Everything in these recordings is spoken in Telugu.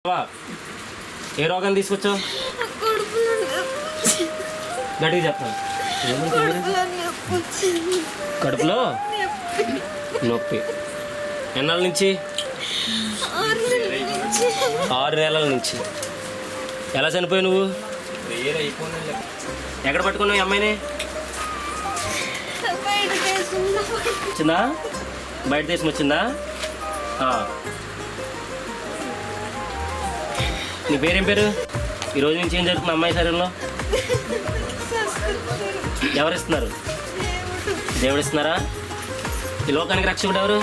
ఏ రోగాన్ని తీసుకొచ్చావు? గట్టిగా చెప్తాను. కడుపులో నొప్పి. ఎన్నాళ్ళ నుంచి? 6 నెలల నుంచి. ఎలా చనిపోయావు నువ్వు? ఎక్కడ పట్టుకున్నావు ఈ అమ్మాయిని? వచ్చిందా? బయట దేశం వచ్చిందా? నీ పేరేం పేరు? ఈరోజు నుంచి ఏం జరుగుతుంది అమ్మాయి శరీరంలో? ఎవరు ఇస్తున్నారు? దేవుడు ఇస్తున్నారా? ఈ లోకానికి రక్షకుడు ఎవరు?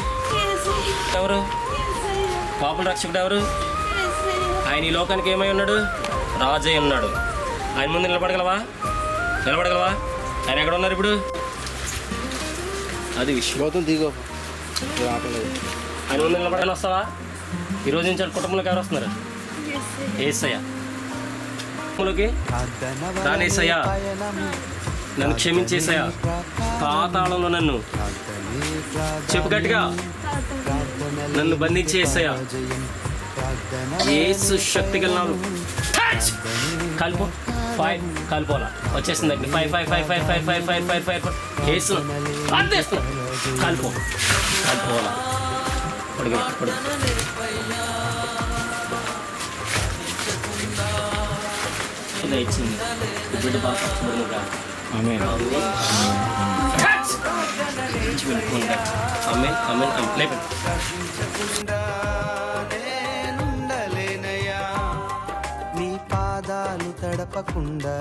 ఎవరు? పాపుల రక్షకుడు ఎవరు? ఆయన ఈ లోకానికి ఏమై ఉన్నాడు? రాజై ఉన్నాడు. ఆయన ముందు నిలబడగలవా? ఆయన ఎక్కడ ఉన్నారు ఇప్పుడు? అది విశ్వం దిగో. ఆయన ముందు నిలబడని వస్తావా? ఈరోజు నుంచి కుటుంబంలోకి ఎవరు వస్తున్నారు? ఏసయ్య. కుటుంబంలోకి రానేసయ్యా, నన్ను క్షమించేసయ్యా, పాతాళంలో నన్ను చెప్పు గట్టిగా నన్ను బంధించేసయ్యా, యేసు శక్తి గలనాడు. కలుపు 5 కలుపోలా వచ్చేసిందండి. 5 యేసు అంతేస్తున్నా. కలుపోలా పడుగు ఇచ్చింది బిడ్డ బాగా. నీ పాదాలు తడపకుండా